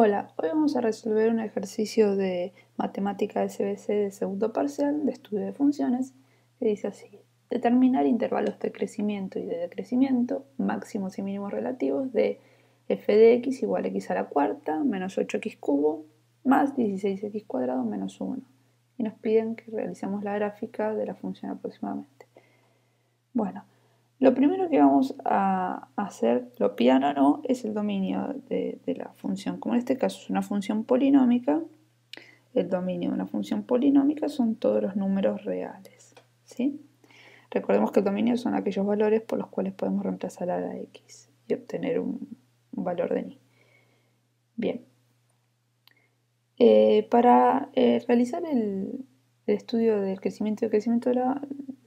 Hola, hoy vamos a resolver un ejercicio de matemática SBC de segundo parcial de estudio de funciones que dice así: determinar intervalos de crecimiento y de decrecimiento, máximos y mínimos relativos de f de x igual a x a la cuarta menos 8x cubo más 16x cuadrado menos 1. Y nos piden que realicemos la gráfica de la función aproximadamente. Bueno, lo primero que vamos a hacer, lo piano no, es el dominio de la función. Como en este caso es una función polinómica, el dominio de una función polinómica son todos los números reales, ¿sí? Recordemos que el dominio son aquellos valores por los cuales podemos reemplazar a la x y obtener un valor de ni. Bien. Para realizar el estudio del crecimiento y decrecimiento de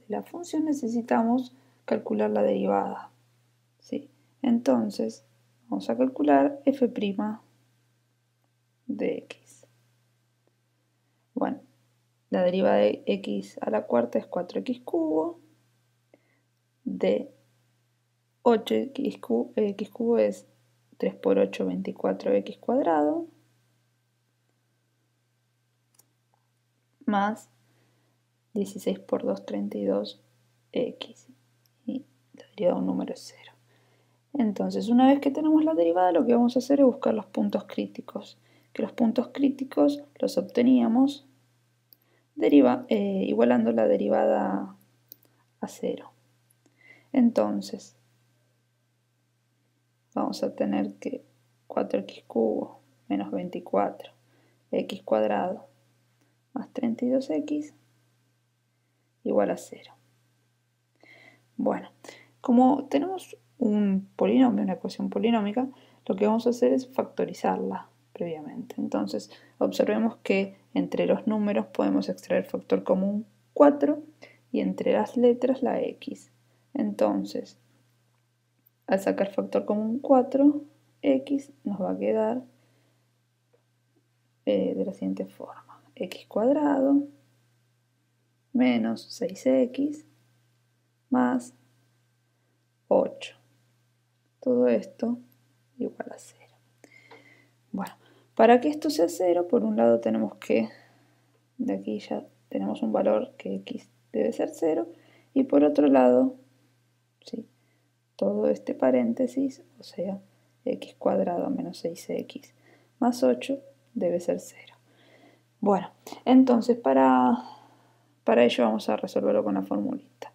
la función necesitamos calcular la derivada, ¿sí? Entonces, vamos a calcular f' de x. Bueno, la derivada de x a la cuarta es 4x cubo, de 8x cubo es 3 por 8, 24x cuadrado, más 16 por 2, 32x. Y la derivada de un número es 0. Entonces, una vez que tenemos la derivada, lo que vamos a hacer es buscar los puntos críticos. Que los puntos críticos los obteníamos igualando la derivada a 0. Entonces, vamos a tener que 4x cubo menos 24, x cuadrado más 32x igual a 0. Bueno, como tenemos un polinomio, una ecuación polinómica, lo que vamos a hacer es factorizarla previamente. Entonces, observemos que entre los números podemos extraer factor común 4 y entre las letras la x. Entonces, al sacar factor común 4, x nos va a quedar de la siguiente forma: x cuadrado menos 6x más 8. Todo esto igual a 0. Bueno, para que esto sea 0, por un lado tenemos que, de aquí ya tenemos un valor que x debe ser 0, y por otro lado, ¿sí?, todo este paréntesis, o sea, x cuadrado menos 6x más 8 debe ser 0. Bueno, entonces para ello vamos a resolverlo con la formulita.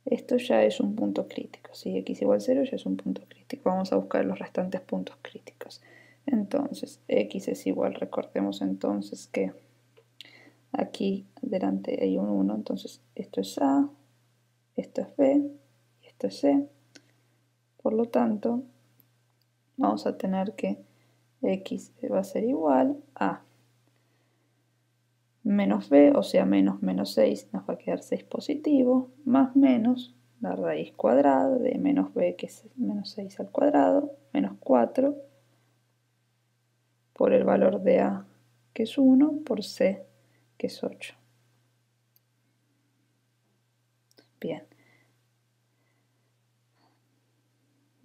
Esto ya es un punto crítico, si x igual 0 ya es un punto crítico. Vamos a buscar los restantes puntos críticos. Entonces, x es igual, recordemos entonces que aquí delante hay un 1, entonces esto es a, esto es b y esto es c. Por lo tanto, vamos a tener que x va a ser igual a menos b, o sea, menos 6, nos va a quedar 6 positivo, más menos la raíz cuadrada de menos b, que es menos 6 al cuadrado, menos 4, por el valor de a, que es 1, por c, que es 8. Bien.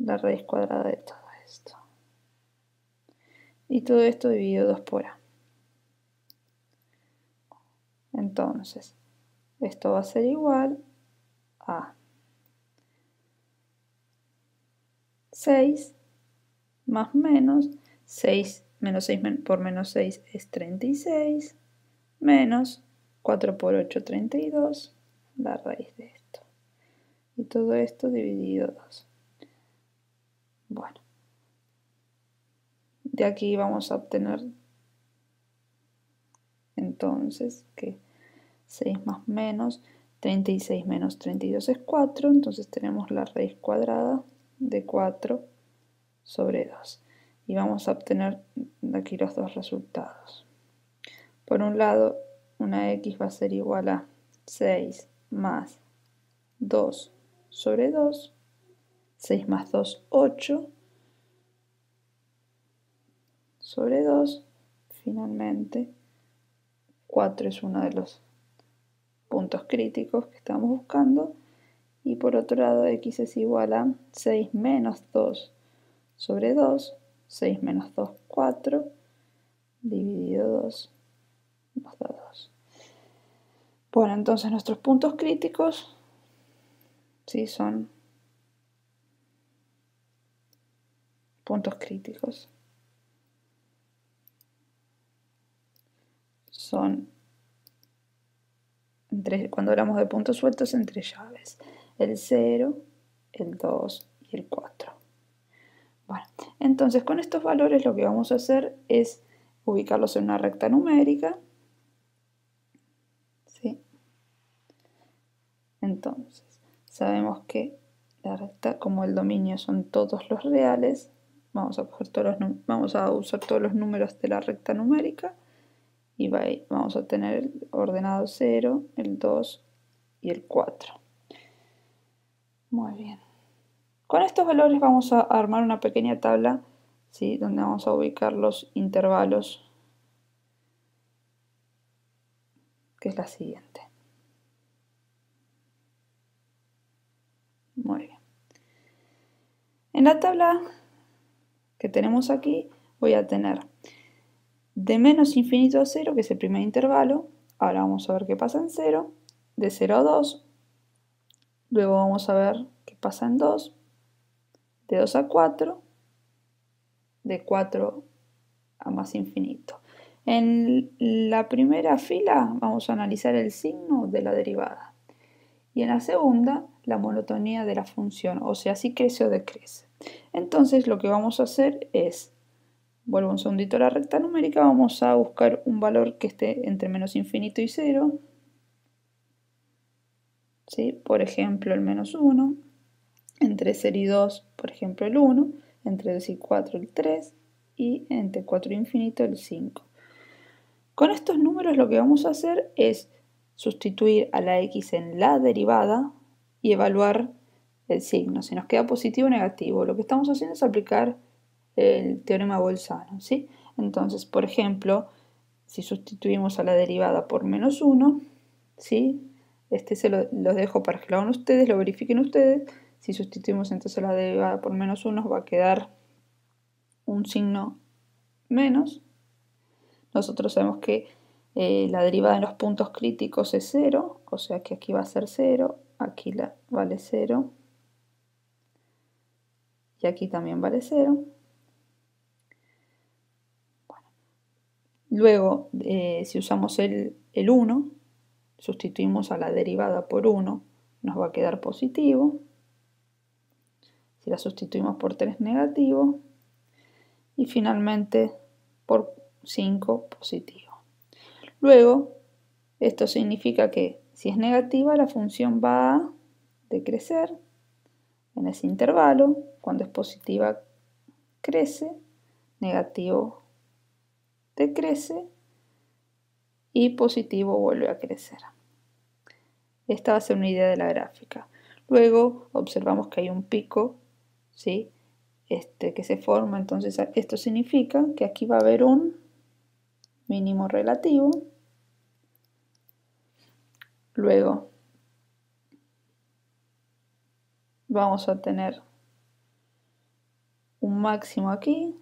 La raíz cuadrada de todo esto. Y todo esto dividido 2 por a. Entonces, esto va a ser igual a 6 más menos 6 menos 6 por menos 6 es 36, menos 4 por 8, 32, la raíz de esto. Y todo esto dividido 2. Bueno, de aquí vamos a obtener entonces que 6 más menos 36 menos 32 es 4, entonces tenemos la raíz cuadrada de 4 sobre 2. Y vamos a obtener aquí los dos resultados. Por un lado, una x va a ser igual a 6 más 2 sobre 2. 6 más 2, 8 sobre 2. Finalmente, 4 es uno de los puntos críticos que estamos buscando. Y por otro lado, x es igual a 6 menos 2 sobre 2. 6 menos 2, 4. dividido 2 nos da 2. Bueno, entonces nuestros puntos críticos, ¿sí? Son puntos críticos. Son, cuando hablamos de puntos sueltos, entre llaves. El 0, el 2 y el 4. Bueno, entonces con estos valores lo que vamos a hacer es ubicarlos en una recta numérica. ¿Sí? Entonces, sabemos que la recta, como el dominio son todos los reales, vamos a usar todos los números de la recta numérica y vamos a tener el ordenado 0, el 2 y el 4. Muy bien. Con estos valores vamos a armar una pequeña tabla, ¿sí? Donde vamos a ubicar los intervalos, que es la siguiente. Muy bien. En la tabla que tenemos aquí voy a tener de menos infinito a 0, que es el primer intervalo. Ahora vamos a ver qué pasa en 0. De 0 a 2. Luego vamos a ver qué pasa en 2. De 2 a 4. De 4 a más infinito. En la primera fila vamos a analizar el signo de la derivada. Y en la segunda, la monotonía de la función, o sea, si crece o decrece. Entonces lo que vamos a hacer es, vuelvo un segundito a la recta numérica, vamos a buscar un valor que esté entre menos infinito y 0. ¿Sí? Por ejemplo, el menos 1. Entre 0 y 2, por ejemplo, el 1. Entre 2 y 4, el 3. Y entre 4 y infinito, el 5. Con estos números lo que vamos a hacer es sustituir a la x en la derivada y evaluar el signo, si nos queda positivo o negativo. Lo que estamos haciendo es aplicar el teorema Bolzano, ¿sí? Entonces, por ejemplo, si sustituimos a la derivada por menos 1, ¿sí? Se los dejo para que lo hagan ustedes, lo verifiquen ustedes. Si sustituimos entonces la derivada por menos 1, va a quedar un signo menos. Nosotros sabemos que la derivada en los puntos críticos es 0, o sea que aquí va a ser 0, aquí vale 0 y aquí también vale 0. Bueno. Luego, si usamos el 1, sustituimos a la derivada por 1, nos va a quedar positivo. Si la sustituimos por 3, negativo. Y finalmente por 5, positivo. Luego, esto significa que si es negativa, la función va a decrecer en ese intervalo. Cuando es positiva, crece, negativo, decrece y positivo vuelve a crecer. Esta va a ser una idea de la gráfica. Luego observamos que hay un pico, ¿sí? Que se forma, entonces esto significa que aquí va a haber un mínimo relativo. Luego vamos a tener un máximo aquí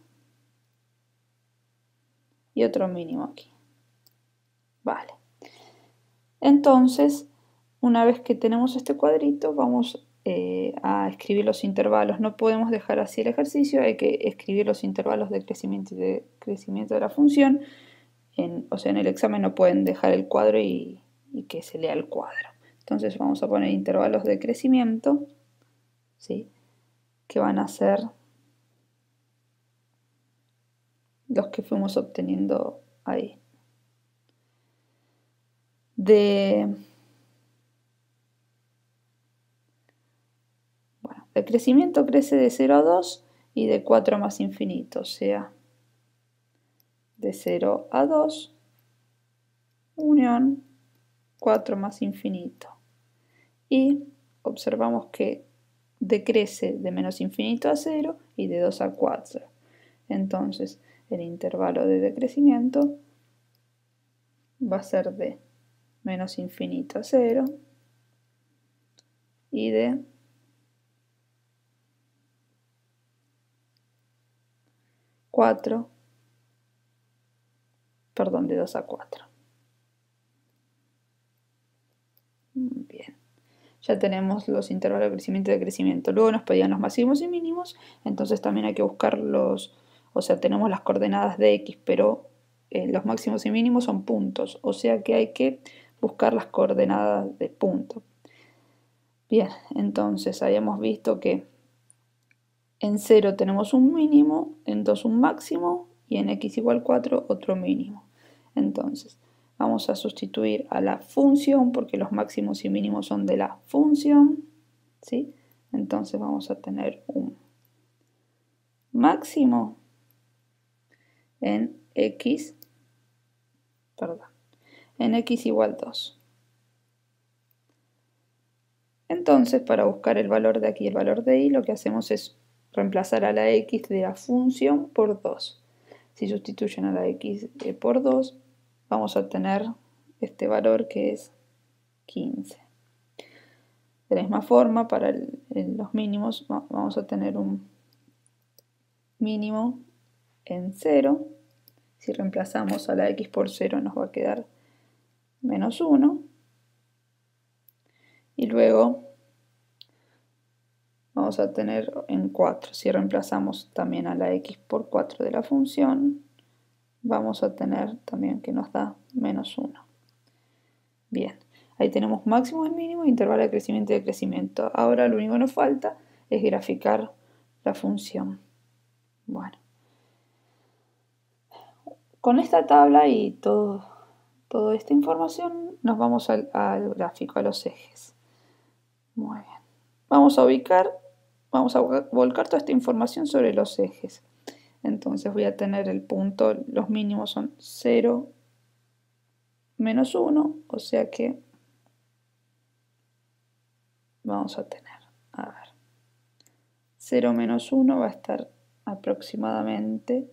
y otro mínimo aquí. Vale. Entonces, una vez que tenemos este cuadrito, vamos a escribir los intervalos. No podemos dejar así el ejercicio, hay que escribir los intervalos de crecimiento y decrecimiento de la función. O sea, en el examen no pueden dejar el cuadro y que se lea el cuadro. Entonces vamos a poner intervalos de crecimiento, ¿sí? Que van a ser los que fuimos obteniendo ahí. El crecimiento crece de 0 a 2 y de 4 a más infinito, o sea, de 0 a 2, unión 4 más infinito. Y observamos que decrece de menos infinito a 0 y de 2 a 4. Entonces, el intervalo de decrecimiento va a ser de menos infinito a 0 y de 4 perdón, de 2 a 4. Bien. Ya tenemos los intervalos de crecimiento y decrecimiento. Luego nos pedían los máximos y mínimos, entonces también hay que buscar o sea, tenemos las coordenadas de x, pero los máximos y mínimos son puntos, o sea que hay que buscar las coordenadas de punto. Bien, entonces habíamos visto que en 0 tenemos un mínimo, en 2 un máximo y en x igual 4 otro mínimo. Entonces, vamos a sustituir a la función porque los máximos y mínimos son de la función, ¿sí? Entonces vamos a tener un máximo en x, en x igual 2. Entonces, para buscar el valor de aquí y el valor de y, lo que hacemos es reemplazar a la x de la función por 2. Si sustituyen a la x por 2, vamos a tener este valor que es 15. De la misma forma, para los mínimos vamos a tener un mínimo en 0. Si reemplazamos a la x por 0 nos va a quedar menos 1. Y luego vamos a tener en 4. Si reemplazamos también a la x por 4 de la función, vamos a tener también que nos da menos 1. Bien, ahí tenemos máximo y mínimo, intervalo de crecimiento y decrecimiento. Ahora lo único que nos falta es graficar la función. Bueno, con esta tabla y toda esta información nos vamos al gráfico, a los ejes. Muy bien. Vamos a volcar toda esta información sobre los ejes. Entonces voy a tener el punto, los mínimos son 0, menos 1, o sea que vamos a tener, a ver, 0 menos 1 va a estar aproximadamente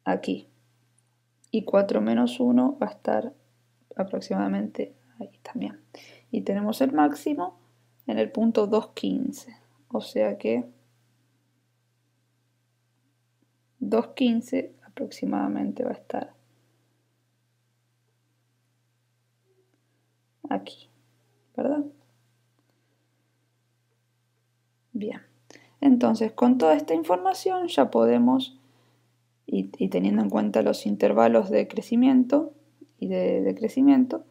aquí. Y 4 menos 1 va a estar aproximadamente ahí también. Y tenemos el máximo en el punto 2,15. O sea que 2,15 aproximadamente va a estar aquí, ¿verdad? Bien. Entonces, con toda esta información ya podemos, y teniendo en cuenta los intervalos de crecimiento y de decrecimiento,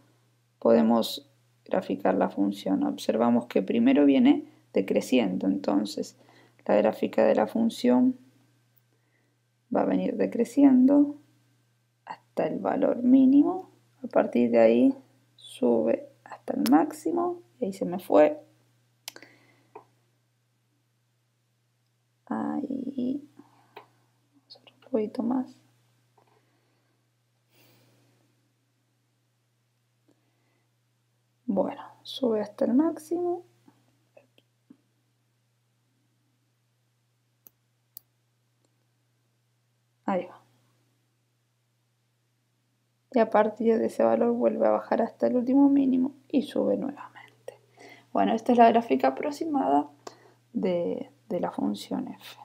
podemos graficar la función. Observamos que primero viene decreciendo, entonces la gráfica de la función va a venir decreciendo hasta el valor mínimo. A partir de ahí sube hasta el máximo, y ahí se me fue. Ahí, vamos a ver un poquito más. Bueno, sube hasta el máximo. Ahí va. Y a partir de ese valor vuelve a bajar hasta el último mínimo y sube nuevamente. Bueno, esta es la gráfica aproximada de la función f.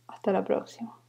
Hasta la próxima.